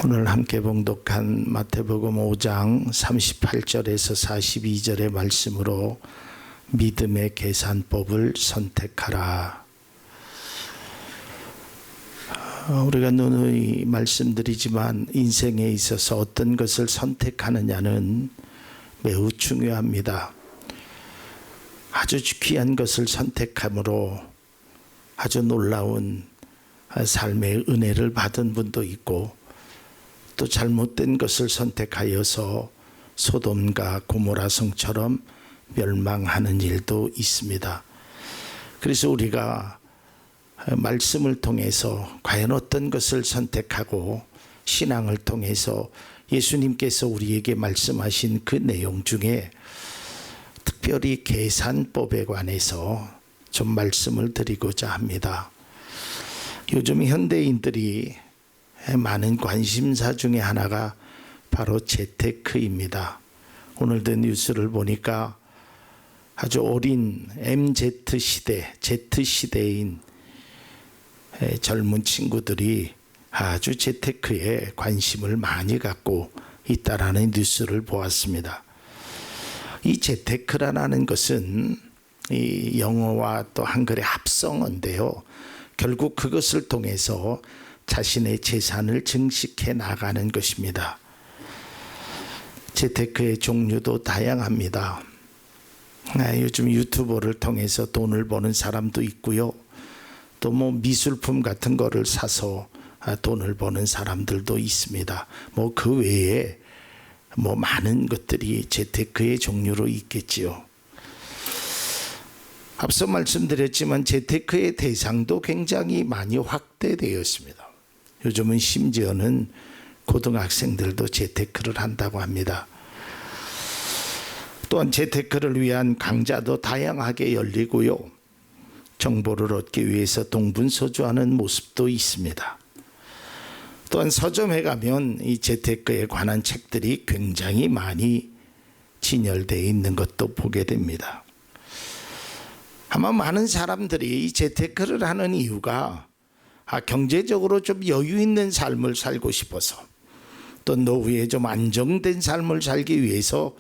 오늘 함께 봉독한 마태복음 5장 38절에서 42절의 말씀으로 믿음의 계산법을 선택하라. 우리가 누누이 말씀드리지만 인생에 있어서 어떤 것을 선택하느냐는 매우 중요합니다. 아주 귀한 것을 선택함으로 아주 놀라운 삶의 은혜를 받은 분도 있고, 또 잘못된 것을 선택하여서 소돔과 고모라 성처럼 멸망하는 일도 있습니다. 그래서 우리가 말씀을 통해서 과연 어떤 것을 선택하고 신앙을 통해서 예수님께서 우리에게 말씀하신 그 내용 중에 특별히 계산법에 관해서 좀 말씀을 드리고자 합니다. 요즘 현대인들이 많은 관심사 중에 하나가 바로 재테크입니다. 오늘도 뉴스를 보니까 아주 어린 MZ 시대, Z 시대인 젊은 친구들이 아주 재테크에 관심을 많이 갖고 있다라는 뉴스를 보았습니다. 이 재테크라는 것은 이 영어와 또 한글의 합성어인데요. 결국 그것을 통해서 자신의 재산을 증식해 나가는 것입니다. 재테크의 종류도 다양합니다. 요즘 유튜버를 통해서 돈을 버는 사람도 있고요. 또 미술품 같은 거를 사서 돈을 버는 사람들도 있습니다. 그 외에 많은 것들이 재테크의 종류로 있겠지요. 앞서 말씀드렸지만 재테크의 대상도 굉장히 많이 확대되었습니다. 요즘은 심지어는 고등학생들도 재테크를 한다고 합니다. 또한 재테크를 위한 강좌도 다양하게 열리고요. 정보를 얻기 위해서 동분서주하는 모습도 있습니다. 또한 서점에 가면 이 재테크에 관한 책들이 굉장히 많이 진열되어 있는 것도 보게 됩니다. 아마 많은 사람들이 이 재테크를 하는 이유가 경제적으로 좀 여유 있는 삶을 살고 싶어서, 또 노후에 좀 안정된 삶을 살기 위해서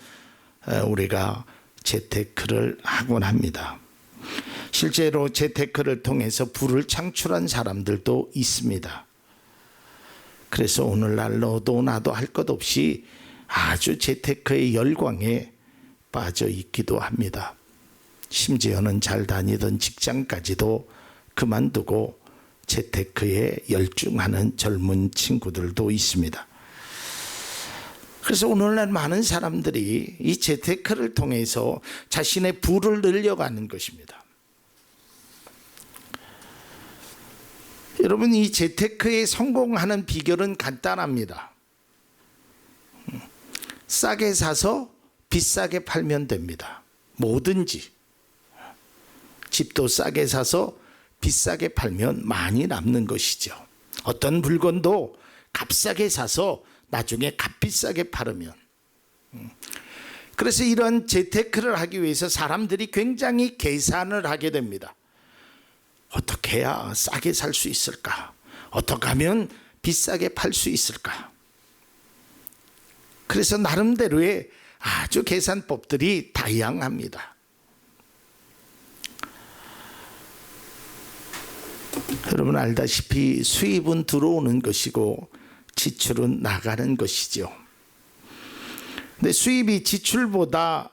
우리가 재테크를 하곤 합니다. 실제로 재테크를 통해서 부를 창출한 사람들도 있습니다. 그래서 오늘날 너도 나도 할 것 없이 아주 재테크의 열광에 빠져 있기도 합니다. 심지어는 잘 다니던 직장까지도 그만두고 재테크에 열중하는 젊은 친구들도 있습니다. 그래서 오늘날 많은 사람들이 이 재테크를 통해서 자신의 부를 늘려가는 것입니다. 여러분, 이 재테크에 성공하는 비결은 간단합니다. 싸게 사서 비싸게 팔면 됩니다. 뭐든지. 집도 싸게 사서 비싸게 팔면 많이 남는 것이죠. 어떤 물건도 값싸게 사서 나중에 값비싸게 팔으면. 그래서 이런 재테크를 하기 위해서 사람들이 굉장히 계산을 하게 됩니다. 어떻게 해야 싸게 살 수 있을까? 어떻게 하면 비싸게 팔 수 있을까? 그래서 나름대로의 아주 계산법들이 다양합니다. 여러분 알다시피 수입은 들어오는 것이고 지출은 나가는 것이죠. 근데 수입이 지출보다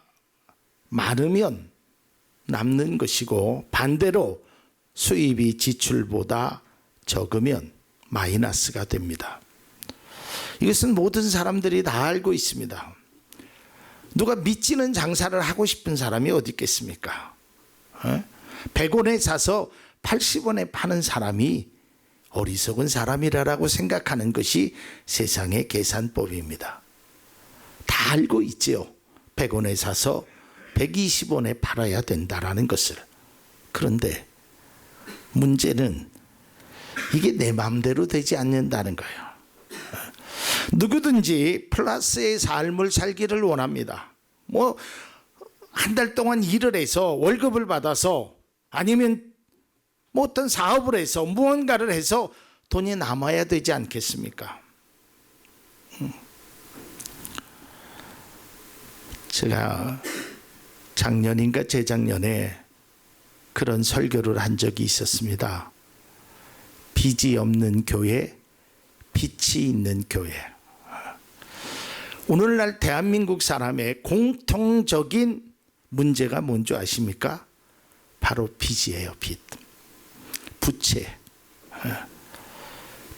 많으면 남는 것이고, 반대로 수입이 지출보다 적으면 마이너스가 됩니다. 이것은 모든 사람들이 다 알고 있습니다. 누가 미치는 장사를 하고 싶은 사람이 어디 있겠습니까? 100원에 사서 80원에 파는 사람이 어리석은 사람이라고 생각하는 것이 세상의 계산법입니다. 다 알고 있지요. 100원에 사서 120원에 팔아야 된다라는 것을. 그런데 문제는 이게 내 마음대로 되지 않는다는 거예요. 누구든지 플러스의 삶을 살기를 원합니다. 한 달 동안 일을 해서 월급을 받아서, 아니면 어떤 사업을 해서 무언가를 해서 돈이 남아야 되지 않겠습니까? 제가 작년인가 재작년에 그런 설교를 한 적이 있었습니다. 빚이 없는 교회, 빛이 있는 교회. 오늘날 대한민국 사람의 공통적인 문제가 뭔지 아십니까? 바로 빚이에요. 빚. 부채.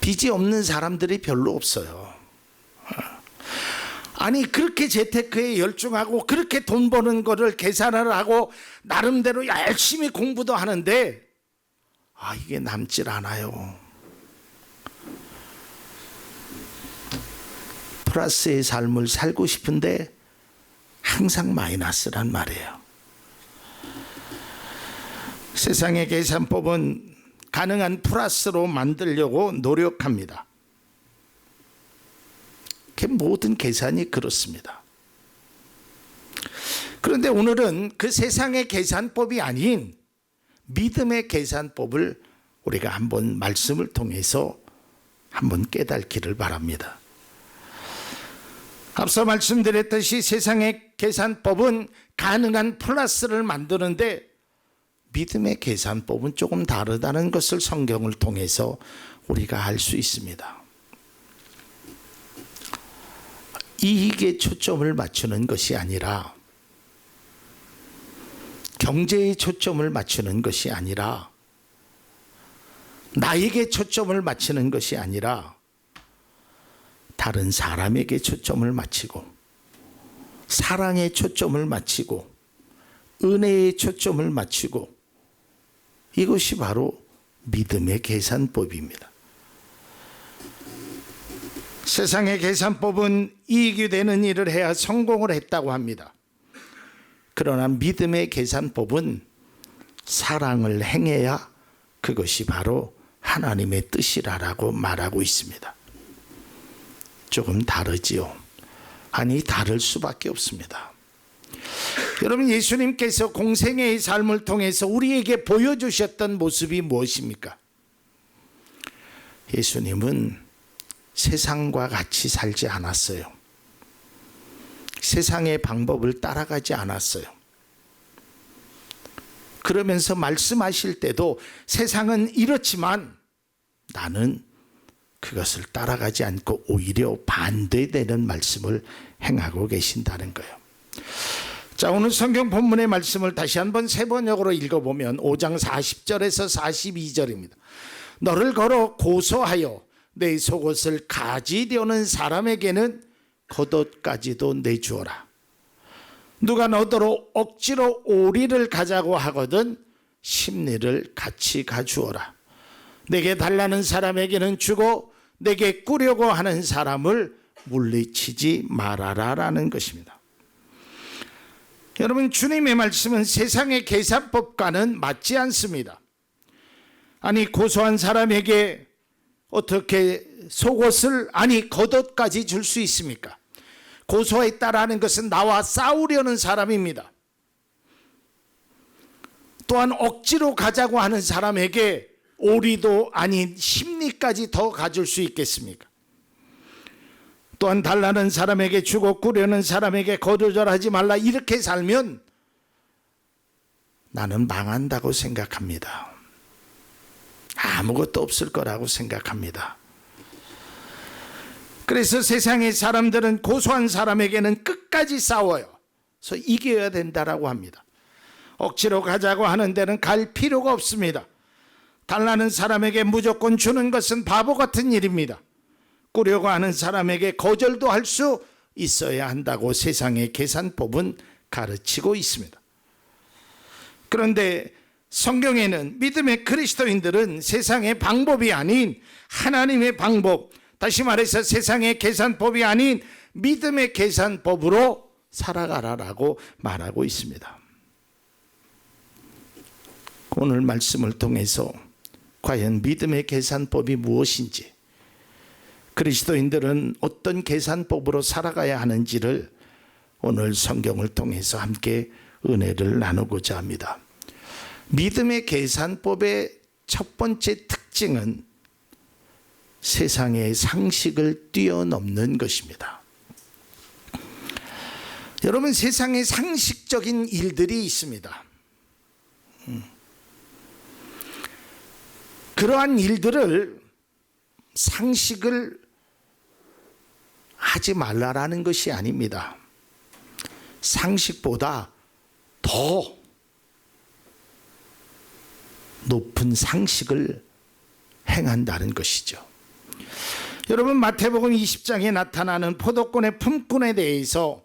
빚이 없는 사람들이 별로 없어요. 아니 그렇게 재테크에 열중하고 그렇게 돈 버는 거를 계산을 하고 나름대로 열심히 공부도 하는데 이게 남질 않아요. 플러스의 삶을 살고 싶은데 항상 마이너스란 말이에요. 세상의 계산법은 가능한 플러스로 만들려고 노력합니다. 모든 계산이 그렇습니다. 그런데 오늘은 그 세상의 계산법이 아닌 믿음의 계산법을 우리가 한번 말씀을 통해서 한번 깨닫기를 바랍니다. 앞서 말씀드렸듯이 세상의 계산법은 가능한 플러스를 만드는데 믿음의 계산법은 조금 다르다는 것을 성경을 통해서 우리가 알 수 있습니다. 이익에 초점을 맞추는 것이 아니라 경제에 초점을 맞추는 것이 아니라 나에게 초점을 맞추는 것이 아니라 다른 사람에게 초점을 맞추고 사랑에 초점을 맞추고 은혜에 초점을 맞추고 이것이 바로 믿음의 계산법입니다. 세상의 계산법은 이익이 되는 일을 해야 성공을 했다고 합니다. 그러나 믿음의 계산법은 사랑을 행해야 그것이 바로 하나님의 뜻이라고 말하고 있습니다. 조금 다르지요. 아니 다를 수밖에 없습니다. 여러분 예수님께서 공생애의 삶을 통해서 우리에게 보여주셨던 모습이 무엇입니까? 예수님은 세상과 같이 살지 않았어요. 세상의 방법을 따라가지 않았어요. 그러면서 말씀하실 때도 세상은 이렇지만 나는 그것을 따라가지 않고 오히려 반대되는 말씀을 행하고 계신다는 거예요. 자, 오늘 성경 본문의 말씀을 다시 한번 세 번역으로 읽어보면 5장 40절에서 42절입니다. 너를 걸어 고소하여 내 속옷을 가지려는 사람에게는 겉옷까지도 내주어라. 누가 너더러 억지로 오리를 가자고 하거든 심리를 같이 가주어라. 내게 달라는 사람에게는 주고 내게 꾸려고 하는 사람을 물리치지 말아라라는 것입니다. 여러분 주님의 말씀은 세상의 계산법과는 맞지 않습니다. 아니 고소한 사람에게 어떻게 속옷을 겉옷까지 줄 수 있습니까? 고소했다라는 것은 나와 싸우려는 사람입니다. 또한 억지로 가자고 하는 사람에게 오리도 아닌 심리까지 더 가질 수 있겠습니까? 또한 달라는 사람에게 주고 꾸려는 사람에게 거두절하지 말라 이렇게 살면 나는 망한다고 생각합니다. 아무것도 없을 거라고 생각합니다. 그래서 세상의 사람들은 고소한 사람에게는 끝까지 싸워요. 그래서 이겨야 된다라고 합니다. 억지로 가자고 하는 데는 갈 필요가 없습니다. 달라는 사람에게 무조건 주는 것은 바보 같은 일입니다. 꾸려고 하는 사람에게 거절도 할 수 있어야 한다고 세상의 계산법은 가르치고 있습니다. 그런데 성경에는 믿음의 그리스도인들은 세상의 방법이 아닌 하나님의 방법, 다시 말해서 세상의 계산법이 아닌 믿음의 계산법으로 살아가라라고 말하고 있습니다. 오늘 말씀을 통해서 과연 믿음의 계산법이 무엇인지, 그리스도인들은 어떤 계산법으로 살아가야 하는지를 오늘 성경을 통해서 함께 은혜를 나누고자 합니다. 믿음의 계산법의 첫 번째 특징은 세상의 상식을 뛰어넘는 것입니다. 여러분, 세상에 상식적인 일들이 있습니다. 그러한 일들을 상식을 하지 말라라는 것이 아닙니다. 상식보다 더 높은 상식을 행한다는 것이죠. 여러분, 마태복음 20장에 나타나는 포도꾼의 품꾼에 대해서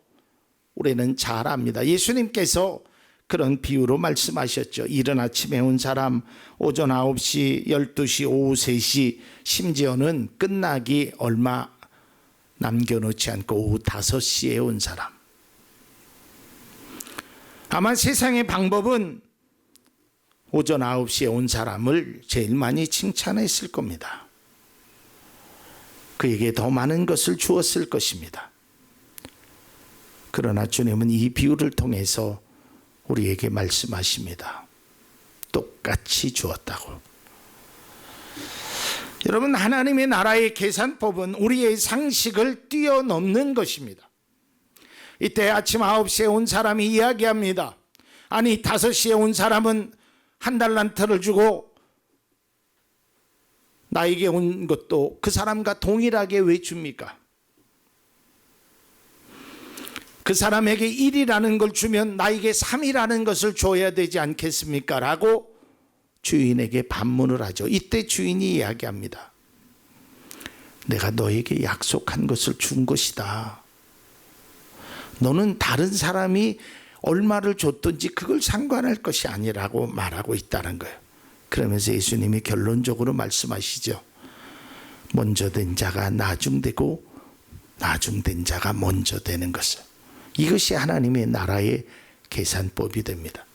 우리는 잘 압니다. 예수님께서 그런 비유로 말씀하셨죠. 이른 아침에 온 사람, 오전 9시, 12시, 오후 3시, 심지어는 끝나기 얼마 남겨놓지 않고 오후 5시에 온 사람. 아마 세상의 방법은 오전 9시에 온 사람을 제일 많이 칭찬했을 겁니다. 그에게 더 많은 것을 주었을 것입니다. 그러나 주님은 이 비유를 통해서 우리에게 말씀하십니다. 똑같이 주었다고. 여러분, 하나님의 나라의 계산법은 우리의 상식을 뛰어넘는 것입니다. 이때 아침 9시에 온 사람이 이야기합니다. 아니, 5시에 온 사람은 한 달란트를 주고 나에게 온 것도 그 사람과 동일하게 왜 줍니까? 그 사람에게 1이라는 걸 주면 나에게 3이라는 것을 줘야 되지 않겠습니까? 라고 주인에게 반문을 하죠. 이때 주인이 이야기합니다. 내가 너에게 약속한 것을 준 것이다. 너는 다른 사람이 얼마를 줬든지 그걸 상관할 것이 아니라고 말하고 있다는 거예요. 그러면서 예수님이 결론적으로 말씀하시죠. 먼저 된 자가 나중되고 나중된 자가 먼저 되는 것을. 이것이 하나님의 나라의 계산법이 됩니다.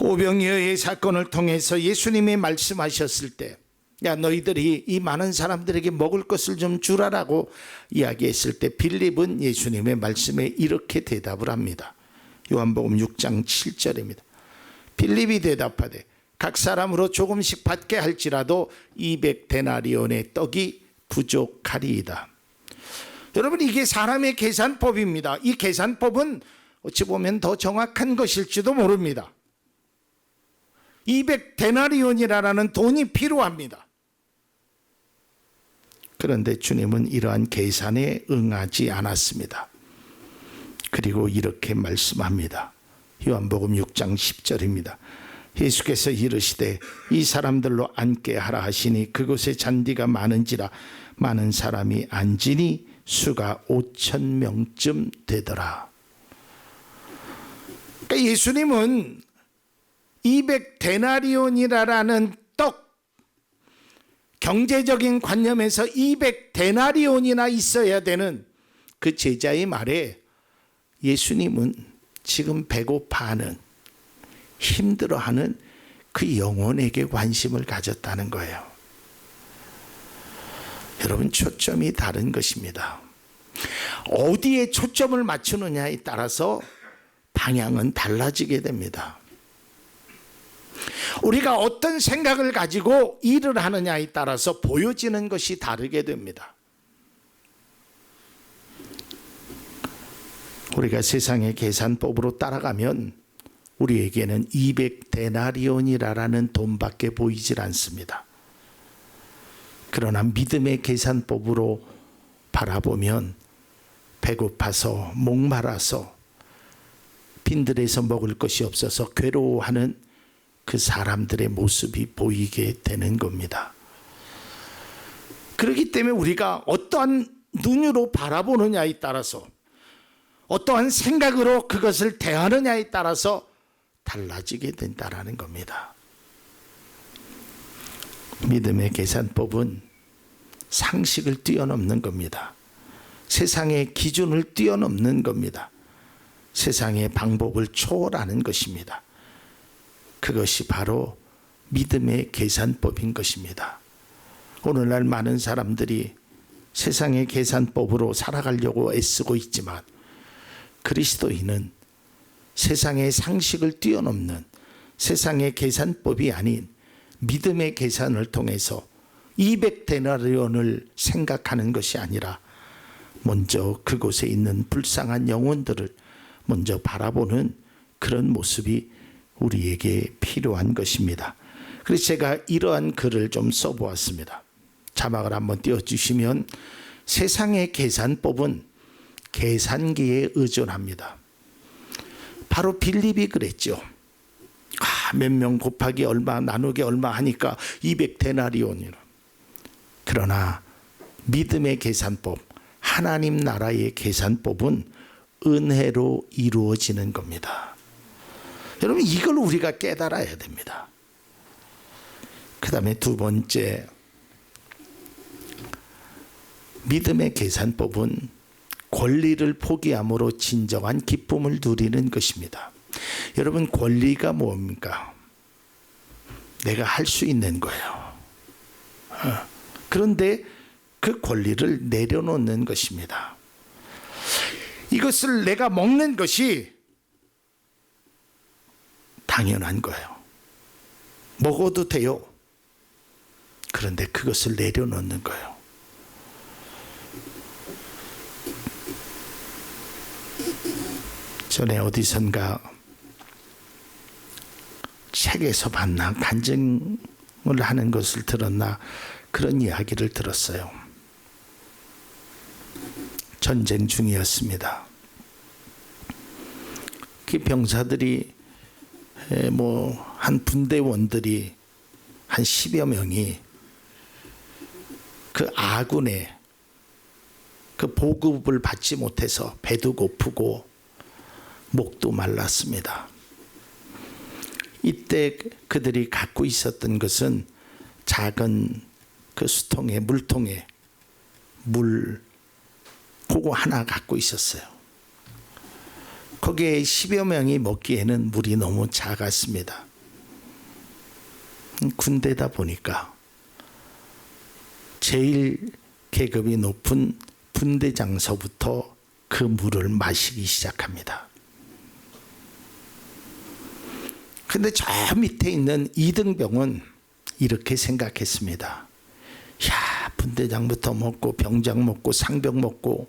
오병이어의 사건을 통해서 예수님이 말씀하셨을 때, 야, 너희들이 이 많은 사람들에게 먹을 것을 좀 주라라고 이야기했을 때 빌립은 예수님의 말씀에 이렇게 대답을 합니다. 요한복음 6장 7절입니다. 빌립이 대답하되 각 사람으로 조금씩 받게 할지라도 200데나리온의 떡이 부족하리이다. 여러분, 이게 사람의 계산법입니다. 이 계산법은 어찌 보면 더 정확한 것일지도 모릅니다. 200데나리온이라는 돈이 필요합니다. 그런데 주님은 이러한 계산에 응하지 않았습니다. 그리고 이렇게 말씀합니다. 요한복음 6장 10절입니다. 예수께서 이르시되 이 사람들로 앉게 하라 하시니 그곳에 잔디가 많은지라 많은 사람이 앉으니 수가 5,000명쯤 되더라. 그러니까 예수님은 200데나리온이라는 떡, 경제적인 관념에서 200데나리온이나 있어야 되는 그 제자의 말에 예수님은 지금 배고파하는, 힘들어하는 그 영혼에게 관심을 가졌다는 거예요. 여러분, 초점이 다른 것입니다. 어디에 초점을 맞추느냐에 따라서 방향은 달라지게 됩니다. 우리가 어떤 생각을 가지고 일을 하느냐에 따라서 보여지는 것이 다르게 됩니다. 우리가 세상의 계산법으로 따라가면 우리에게는 200데나리온이라는 돈밖에 보이질 않습니다. 그러나 믿음의 계산법으로 바라보면 배고파서 목말라서 빈들에서 먹을 것이 없어서 괴로워하는 그 사람들의 모습이 보이게 되는 겁니다. 그렇기 때문에 우리가 어떠한 눈으로 바라보느냐에 따라서, 어떠한 생각으로 그것을 대하느냐에 따라서 달라지게 된다는 겁니다. 믿음의 계산법은 상식을 뛰어넘는 겁니다. 세상의 기준을 뛰어넘는 겁니다. 세상의 방법을 초월하는 것입니다. 그것이 바로 믿음의 계산법인 것입니다. 오늘날 많은 사람들이 세상의 계산법으로 살아가려고 애쓰고 있지만 그리스도인은 세상의 상식을 뛰어넘는 세상의 계산법이 아닌 믿음의 계산을 통해서 200데나리온을 생각하는 것이 아니라 먼저 그곳에 있는 불쌍한 영혼들을 먼저 바라보는 그런 모습이 우리에게 필요한 것입니다. 그래서 제가 이러한 글을 좀 써보았습니다. 자막을 한번 띄워주시면, 세상의 계산법은 계산기에 의존합니다. 바로 빌립이 그랬죠. 몇 명 곱하기 얼마 나누기 얼마 하니까 200데나리온이라. 그러나 믿음의 계산법, 하나님 나라의 계산법은 은혜로 이루어지는 겁니다. 여러분, 이걸 우리가 깨달아야 됩니다. 그 다음에 두 번째, 믿음의 계산법은 권리를 포기함으로 진정한 기쁨을 누리는 것입니다. 여러분, 권리가 뭡니까? 내가 할 수 있는 거예요. 그런데 그 권리를 내려놓는 것입니다. 이것을 내가 먹는 것이 당연한 거예요. 먹어도 돼요. 그런데 그것을 내려놓는 거예요. 전에 어디선가 책에서 봤나 간증을 하는 것을 들었나 그런 이야기를 들었어요. 전쟁 중이었습니다. 그 병사들이 한 분대원들이 한 10여 명이 그 아군의 그 보급을 받지 못해서 배도 고프고 목도 말랐습니다. 이때 그들이 갖고 있었던 것은 작은 그 수통에, 물통에 물 그거 하나 갖고 있었어요. 거기에 10여 명이 먹기에는 물이 너무 작았습니다. 군대다 보니까 제일 계급이 높은 분대장서부터 그 물을 마시기 시작합니다. 근데 저 밑에 있는 이등병은 이렇게 생각했습니다. 야, 분대장부터 먹고 병장 먹고 상병 먹고,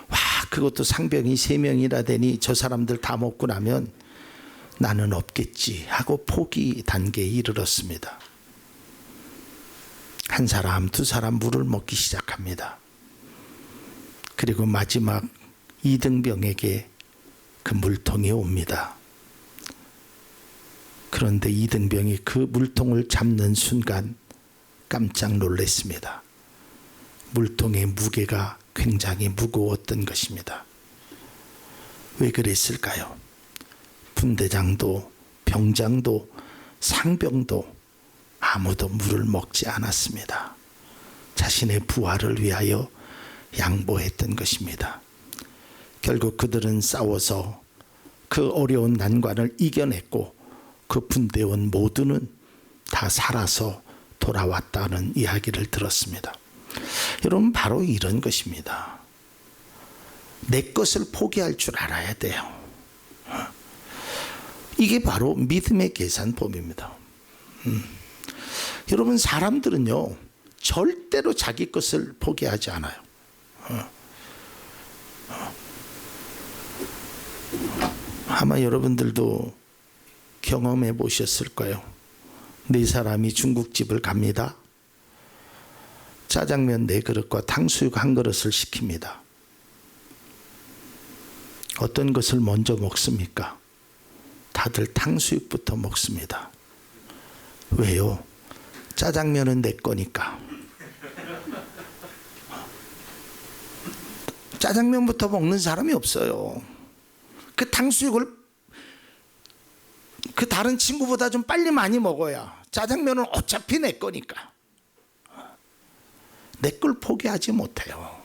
와, 그것도 상병이 3명이라 되니 저 사람들 다 먹고 나면 나는 없겠지 하고 포기 단계에 이르렀습니다. 한 사람, 두 사람 물을 먹기 시작합니다. 그리고 마지막 이등병에게 그 물통이 옵니다. 그런데 이등병이 그 물통을 잡는 순간 깜짝 놀랐습니다. 물통의 무게가 굉장히 무거웠던 것입니다. 왜 그랬을까요? 분대장도 병장도 상병도 아무도 물을 먹지 않았습니다. 자신의 부하를 위하여 양보했던 것입니다. 결국 그들은 싸워서 그 어려운 난관을 이겨냈고 그 분대원 모두는 다 살아서 돌아왔다는 이야기를 들었습니다. 여러분, 바로 이런 것입니다. 내 것을 포기할 줄 알아야 돼요. 이게 바로 믿음의 계산법입니다. 여러분, 사람들은요 절대로 자기 것을 포기하지 않아요. 아마 여러분들도 경험해 보셨을 거예요. 네 사람이 중국집을 갑니다. 짜장면 4그릇과 탕수육 1그릇을 시킵니다. 어떤 것을 먼저 먹습니까? 다들 탕수육부터 먹습니다. 왜요? 짜장면은 내 거니까. 짜장면부터 먹는 사람이 없어요. 그 탕수육을 그 다른 친구보다 좀 빨리 많이 먹어야, 짜장면은 어차피 내 거니까 내 걸 포기하지 못해요.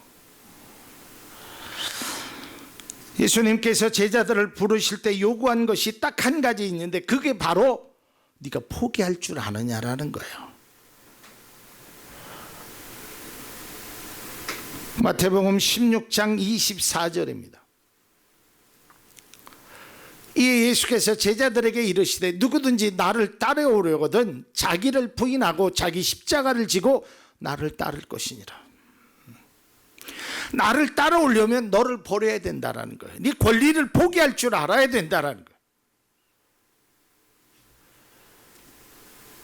예수님께서 제자들을 부르실 때 요구한 것이 딱 한 가지 있는데, 그게 바로 네가 포기할 줄 아느냐라는 거예요. 마태복음 16장 24절입니다. 이에 예수께서 제자들에게 이르시되 누구든지 나를 따라오려거든 자기를 부인하고 자기 십자가를 지고 나를 따를 것이니라. 나를 따라오려면 너를 버려야 된다는 거예요. 네 권리를 포기할 줄 알아야 된다는 거예요.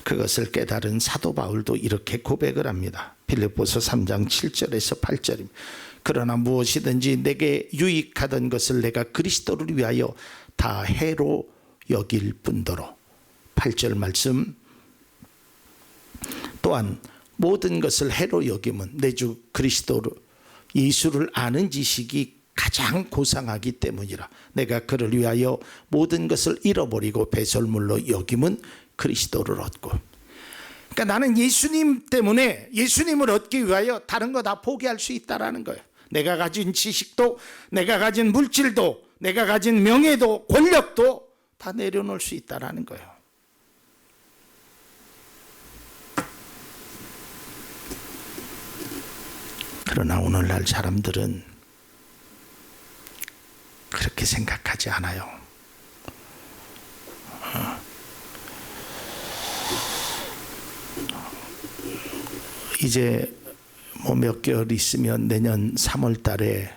그것을 깨달은 사도 바울도 이렇게 고백을 합니다. 빌립보서 3장 7절에서 8절입니다. 그러나 무엇이든지 내게 유익하던 것을 내가 그리스도를 위하여 다 해로 여길 뿐더러. 8절 말씀, 또한 모든 것을 해로 여김은 내 주 그리스도를 예수를 아는 지식이 가장 고상하기 때문이라. 내가 그를 위하여 모든 것을 잃어버리고 배설물로 여김은 그리스도를 얻고. 그러니까 나는 예수님 때문에, 예수님을 얻기 위하여 다른 거 다 포기할 수 있다라는 거예요. 내가 가진 지식도, 내가 가진 물질도, 내가 가진 명예도, 권력도 다 내려놓을 수 있다라는 거예요. 그러나 오늘날 사람들은 그렇게 생각하지 않아요. 이제 뭐 몇 개월 있으면 내년 3월 달에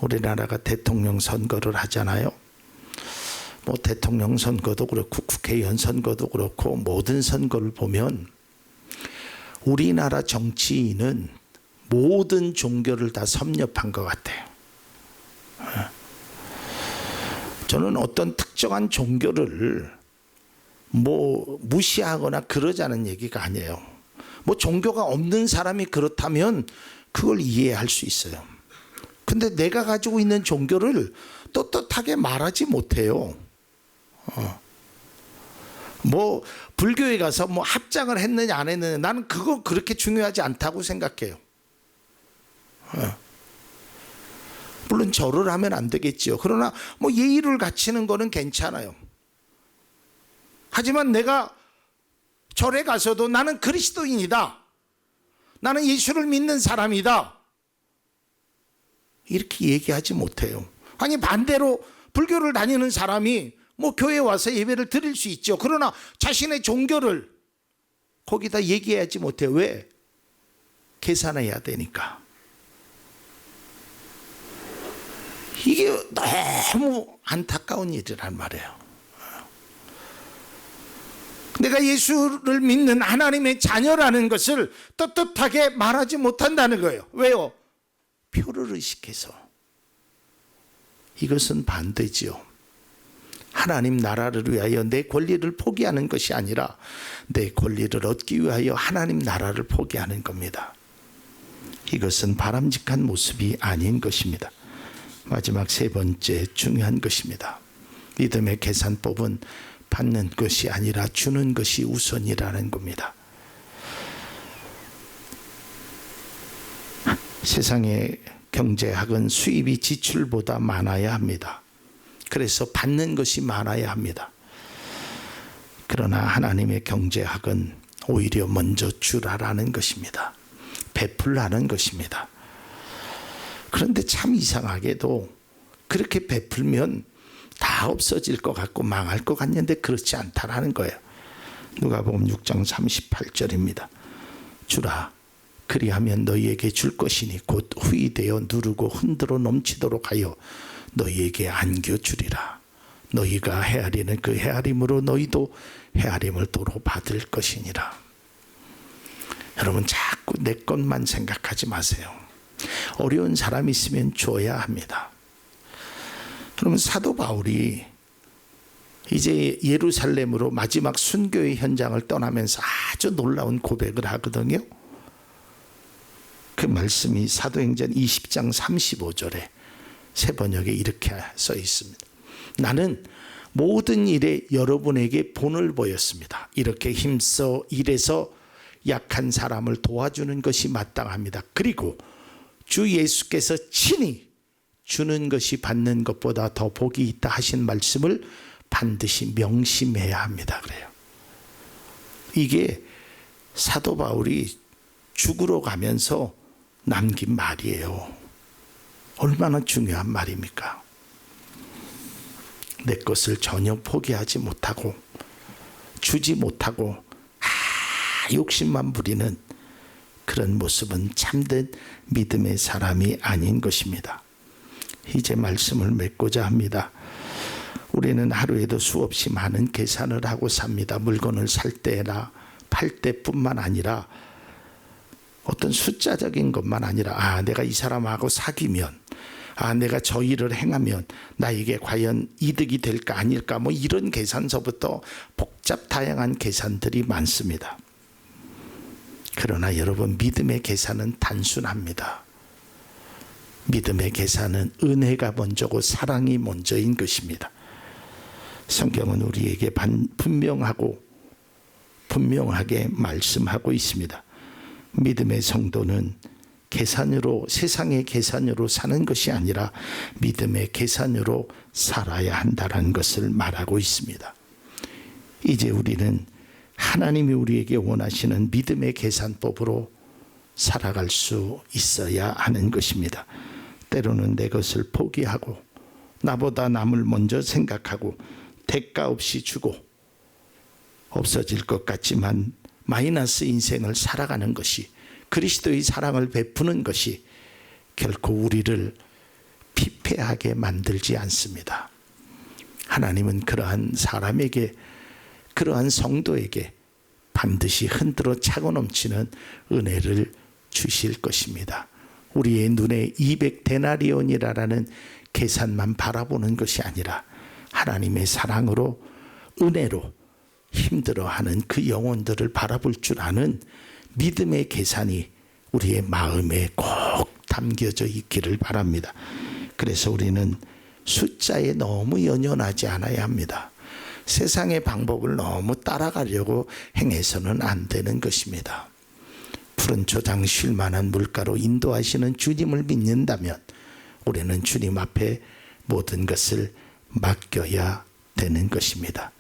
우리나라가 대통령 선거를 하잖아요. 뭐 대통령 선거도 그렇고 국회의원 선거도 그렇고 모든 선거를 보면 우리나라 정치인은 모든 종교를 다 섭렵한 것 같아요. 저는 어떤 특정한 종교를 뭐 무시하거나 그러자는 얘기가 아니에요. 뭐 종교가 없는 사람이 그렇다면 그걸 이해할 수 있어요. 근데 내가 가지고 있는 종교를 떳떳하게 말하지 못해요. 뭐 불교에 가서 뭐 합장을 했느냐 안 했느냐, 나는 그거 그렇게 중요하지 않다고 생각해요. 물론 절을 하면 안 되겠지요. 그러나 뭐 예의를 갖추는 거는 괜찮아요. 하지만 내가 절에 가서도 나는 그리스도인이다, 나는 예수를 믿는 사람이다, 이렇게 얘기하지 못해요. 아니 반대로 불교를 다니는 사람이 뭐 교회에 와서 예배를 드릴 수 있죠. 그러나 자신의 종교를 거기다 얘기하지 못해요. 왜? 계산해야 되니까. 이게 너무 안타까운 일이란 말이에요. 내가 예수를 믿는 하나님의 자녀라는 것을 떳떳하게 말하지 못한다는 거예요. 왜요? 표를 의식해서. 이것은 반대지요. 하나님 나라를 위하여 내 권리를 포기하는 것이 아니라 내 권리를 얻기 위하여 하나님 나라를 포기하는 겁니다. 이것은 바람직한 모습이 아닌 것입니다. 마지막 세 번째 중요한 것입니다. 믿음의 계산법은 받는 것이 아니라 주는 것이 우선이라는 겁니다. 세상의 경제학은 수입이 지출보다 많아야 합니다. 그래서 받는 것이 많아야 합니다. 그러나 하나님의 경제학은 오히려 먼저 주라라는 것입니다. 베풀라는 것입니다. 그런데 참 이상하게도 그렇게 베풀면 다 없어질 것 같고 망할 것 같는데 그렇지 않다라는 거예요. 누가복음 6장 38절입니다. 주라, 그리하면 너희에게 줄 것이니 곧 후이되어 누르고 흔들어 넘치도록 하여 너희에게 안겨주리라. 너희가 헤아리는 그 헤아림으로 너희도 헤아림을 도로 받을 것이니라. 여러분 자꾸 내 것만 생각하지 마세요. 어려운 사람이 있으면 줘야 합니다. 그러면 사도 바울이 이제 예루살렘으로 마지막 순교의 현장을 떠나면서 아주 놀라운 고백을 하거든요. 그 말씀이 사도행전 20장 35절에 새 번역에 이렇게 써 있습니다. 나는 모든 일에 여러분에게 본을 보였습니다. 이렇게 힘써 일해서 약한 사람을 도와주는 것이 마땅합니다. 그리고 주 예수께서 친히 주는 것이 받는 것보다 더 복이 있다 하신 말씀을 반드시 명심해야 합니다. 그래요. 이게 사도 바울이 죽으러 가면서 남긴 말이에요. 얼마나 중요한 말입니까? 내 것을 전혀 포기하지 못하고 주지 못하고 욕심만 부리는 그런 모습은 참된 믿음의 사람이 아닌 것입니다. 이제 말씀을 맺고자 합니다. 우리는 하루에도 수없이 많은 계산을 하고 삽니다. 물건을 살 때나 팔 때뿐만 아니라 어떤 숫자적인 것만 아니라 내가 이 사람하고 사귀면 내가 저 일을 행하면 나에게 과연 이득이 될까 아닐까 이런 계산서부터 복잡 다양한 계산들이 많습니다. 그러나 여러분, 믿음의 계산은 단순합니다. 믿음의 계산은 은혜가 먼저고 사랑이 먼저인 것입니다. 성경은 우리에게 분명하게 말씀하고 있습니다. 믿음의 성도는 계산으로, 세상의 계산으로 사는 것이 아니라 믿음의 계산으로 살아야 한다는 것을 말하고 있습니다. 이제 우리는 하나님이 우리에게 원하시는 믿음의 계산법으로 살아갈 수 있어야 하는 것입니다. 때로는 내 것을 포기하고 나보다 남을 먼저 생각하고 대가 없이 주고 없어질 것 같지만 마이너스 인생을 살아가는 것이, 그리스도의 사랑을 베푸는 것이 결코 우리를 피폐하게 만들지 않습니다. 하나님은 그러한 사람에게, 그러한 성도에게 반드시 흔들어 차고 넘치는 은혜를 주실 것입니다. 우리의 눈에 200데나리온이라는 계산만 바라보는 것이 아니라 하나님의 사랑으로, 은혜로 힘들어하는 그 영혼들을 바라볼 줄 아는 믿음의 계산이 우리의 마음에 꼭 담겨져 있기를 바랍니다. 그래서 우리는 숫자에 너무 연연하지 않아야 합니다. 세상의 방법을 너무 따라가려고 행해서는 안 되는 것입니다. 푸른 초장 쉴 만한 물가로 인도하시는 주님을 믿는다면 우리는 주님 앞에 모든 것을 맡겨야 되는 것입니다.